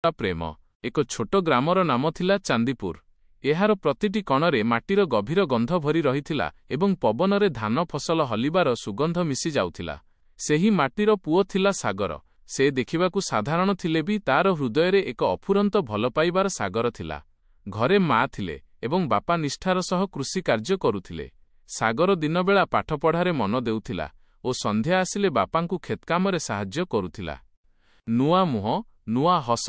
ପ୍ରେମ। ଏକ ଛୋଟ ଗ୍ରାମର ନାମ ଥିଲା ଚାନ୍ଦିପୁର। ଏହାର ପ୍ରତିଟି କଣରେ ମାଟିର ଗଭୀର ଗନ୍ଧ ଭରି ରହିଥିଲା ଏବଂ ପବନରେ ଧାନ ଫସଲ ହଲିବାର ସୁଗନ୍ଧ ମିଶି ଯାଉଥିଲା। ସେହି ମାଟିର ପୁଅ ଥିଲା ସାଗର। ସେ ଦେଖିବାକୁ ସାଧାରଣ ଥିଲେ ବି ତାର ହୃଦୟରେ ଏକ ଅଫୁରନ୍ତ ଭଲପାଇବାର ସାଗର ଥିଲା। ଘରେ ମା ଥିଲେ ଏବଂ ବାପା ନିଷ୍ଠାର ସହ କୃଷି କାର୍ଯ୍ୟ କରୁଥିଲେ। ସାଗର ଦିନବେଳା ପାଠପଢ଼ାରେ ମନ ଦେଉଥିଲା ଓ ସନ୍ଧ୍ୟା ଆସିଲେ ବାପାଙ୍କୁ କ୍ଷେତକାମରେ ସାହାଯ୍ୟ କରୁଥିଲା। ନୂଆ ମୁହଁ, ନୂଆ ହସ।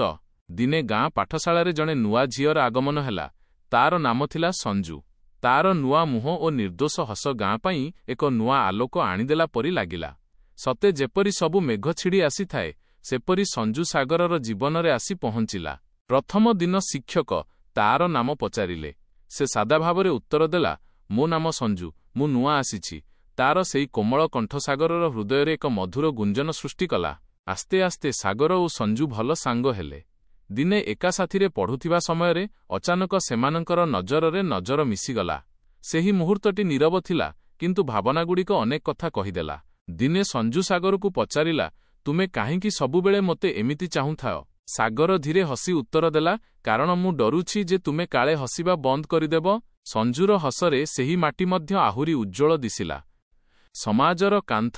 ଦିନେ ଗାଁ ପାଠଶାଳାରେ ଜଣେ ନୂଆ ଝିଅର ଆଗମନ ହେଲା। ତାର ନାମ ଥିଲା ସଞ୍ଜୁ। ତାର ନୂଆ ମୁହଁ ଓ ନିର୍ଦ୍ଦୋଷ ହସ ଗାଁ ପାଇଁ ଏକ ନୂଆ ଆଲୋକ ଆଣିଦେଲା ପରି ଲାଗିଲା। ସତେ ଯେପରି ସବୁ ମେଘ ଛିଡ଼ି ଆସିଥାଏ, ସେପରି ସଞ୍ଜୁ ସାଗରର ଜୀବନରେ ଆସି ପହଞ୍ଚିଲା। ପ୍ରଥମ ଦିନ ଶିକ୍ଷକ ତାର ନାମ ପଚାରିଲେ। ସେ ସାଦା ଭାବରେ ଉତ୍ତର ଦେଲା, ମୋ ନାମ ସଞ୍ଜୁ, ମୁଁ ନୂଆ ଆସିଛି। ତାର ସେଇ କୋମଳ କଣ୍ଠ ସାଗରର ହୃଦୟରେ ଏକ ମଧୁର ଗୁଞ୍ଜନ ସୃଷ୍ଟି କଲା। ଆସ୍ତେ ଆସ୍ତେ ସାଗର ଓ ସଞ୍ଜୁ ଭଲ ସାଙ୍ଗ ହେଲେ। ଦିନେ ଏକା ସାଥିରେ ପଢ଼ୁଥିବା ସମୟରେ ଅଚାନକ ସେମାନଙ୍କର ନଜରରେ ନଜର ମିଶିଗଲା। ସେହି ମୁହୂର୍ତ୍ତଟି ନୀରବ ଥିଲା, କିନ୍ତୁ ଭାବନାଗୁଡ଼ିକ ଅନେକ କଥା କହିଦେଲା। ଦିନେ ସଞ୍ଜୁ ସାଗରକୁ ପଚାରିଲା, ତୁମେ କାହିଁକି ସବୁବେଳେ ମୋତେ ଏମିତି ଚାହୁଁଥାଅ? ସାଗର ଧୀରେ ହସି ଉତ୍ତର ଦେଲା, କାରଣ ମୁଁ ଡରୁଛି ଯେ ତୁମେ କାଳେ ହସିବା ବନ୍ଦ କରିଦେବ। ସଞ୍ଜୁର ହସରେ ସେହି ମାଟି ମଧ୍ୟ ଆହୁରି ଉଜ୍ଜ୍ୱଳ ଦିଶିଲା। ସମାଜର କାନ୍ଥ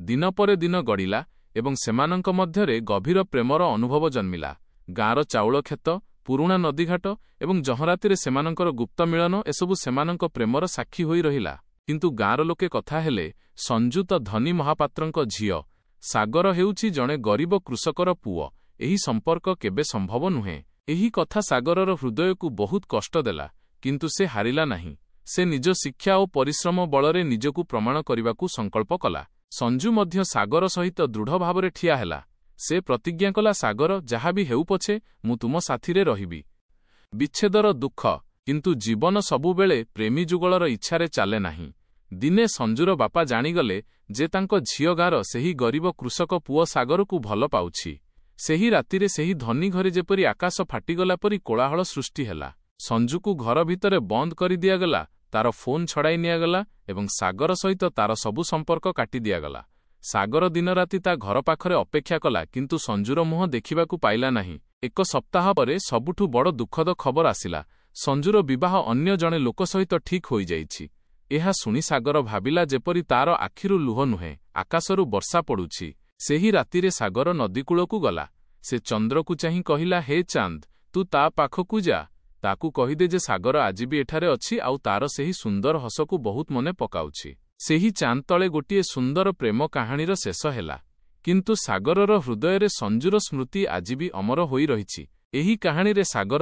ଦିନ ପରେ ଦିନ ଗଡ଼ିଲା ଏବଂ ସେମାନଙ୍କ ମଧ୍ୟରେ ଗଭୀର ପ୍ରେମର ଅନୁଭବ ଜନ୍ମିଲା। ଗାଁର ଚାଉଳ କ୍ଷେତ, ପୁରୁଣା ନଦୀଘାଟ ଏବଂ ଜହରାତିରେ ସେମାନଙ୍କର ଗୁପ୍ତ ମିଳନ ଏସବୁ ସେମାନଙ୍କ ପ୍ରେମର ସାକ୍ଷୀ ହୋଇ ରହିଲା। କିନ୍ତୁ ଗାଁର ଲୋକେ କଥା ହେଲେ, ସଞ୍ଜୁ ତ ଧନୀ ମହାପାତ୍ରଙ୍କ ଝିଅ, ସାଗର ହେଉଛି ଜଣେ ଗରିବ କୃଷକର ପୁଅ। ଏହି ସମ୍ପର୍କ କେବେ ସମ୍ଭବ ନୁହେଁ। ଏହି କଥା ସାଗରର ହୃଦୟକୁ ବହୁତ କଷ୍ଟ ଦେଲା, କିନ୍ତୁ ସେ ହାରିଲା ନାହିଁ। ସେ ନିଜ ଶିକ୍ଷା ଓ ପରିଶ୍ରମ ବଳରେ ନିଜକୁ ପ୍ରମାଣ କରିବାକୁ ସଂକଳ୍ପ କଲା। ସଞ୍ଜୁ ମଧ୍ୟ ସାଗର ସହିତ ଦୃଢ଼ ଭାବରେ ଠିଆ ହେଲା। ସେ ପ୍ରତିଜ୍ଞା କଲା, ସାଗର, ଯାହା ବି ହେଉ ପଛେ ମୁଁ ତୁମ ସାଥିରେ ରହିବି। ବିଚ୍ଛେଦର ଦୁଃଖ, କିନ୍ତୁ ଜୀବନ ସବୁବେଳେ ପ୍ରେମୀ ଯୁଗଳର ଇଚ୍ଛାରେ ଚାଲେ ନାହିଁ। ଦିନେ ସଞ୍ଜୁର ବାପା ଜାଣିଗଲେ ଯେ ତାଙ୍କ ଝିଅ ଗାଁର ସେହି ଗରିବ କୃଷକ ପୁଅ ସାଗରକୁ ଭଲ ପାଉଛି। ସେହି ରାତିରେ ସେହି ଧନୀ ଘରେ ଯେପରି ଆକାଶ ଫାଟିଗଲା ପରି କୋଳାହଳ ସୃଷ୍ଟି ହେଲା। ସଞ୍ଜୁକୁ ଘର ଭିତରେ ବନ୍ଦ କରି ଦିଆଗଲା, ତାର ଫୋନ୍ ଛଡ଼ାଇ ନିଆଗଲା ଏବଂ ସାଗର ସହିତ ତାର ସବୁ ସମ୍ପର୍କ କାଟି ଦିଆଗଲା। ସାଗର ଦିନରାତି ତା ଘର ପାଖରେ ଅପେକ୍ଷା କଲା, କିନ୍ତୁ ସଞ୍ଜୁର ମୁହଁ ଦେଖିବାକୁ ପାଇଲା ନାହିଁ। ଏକ ସପ୍ତାହ ପରେ ସବୁଠୁ ବଡ଼ ଦୁଃଖଦ ଖବର ଆସିଲା। ସଞ୍ଜୁର ବିବାହ ଅନ୍ୟ ଜଣେ ଲୋକ ସହିତ ଠିକ୍ ହୋଇଯାଇଛି। ଏହା ଶୁଣି ସାଗର ଭାବିଲା ଯେପରି ତାର ଆଖିରୁ ଲୁହ ନୁହେଁ, ଆକାଶରୁ ବର୍ଷା ପଡ଼ୁଛି। ସେହି ରାତିରେ ସାଗର ନଦୀକୂଳକୁ ଗଲା। ସେ ଚନ୍ଦ୍ରକୁ ଚାହିଁ କହିଲା, ହେ ଚାନ୍ଦ, ତୁ ତା ପାଖକୁ ଯା। ତାକୁ କହିଦେ ଯେ ସାଗର ଆଜି ବି ଏଠାରେ ଅଛି ଆଉ ତାର ସେହି ସୁନ୍ଦର ହସକୁ ବହୁତ ମନେ ପକାଉଛି। ସେହି ଚାନ୍ଦ ତଳେ ଗୋଟିଏ ସୁନ୍ଦର ପ୍ରେମ କାହାଣୀର ଶେଷ ହେଲା। କିନ୍ତୁ ସାଗରର ହୃଦୟରେ ସଞ୍ଜୁର ସ୍ମୃତି ଆଜି ବି ଅମର ହୋଇ ରହିଛି। ଏହି କାହାଣୀରେ ସାଗର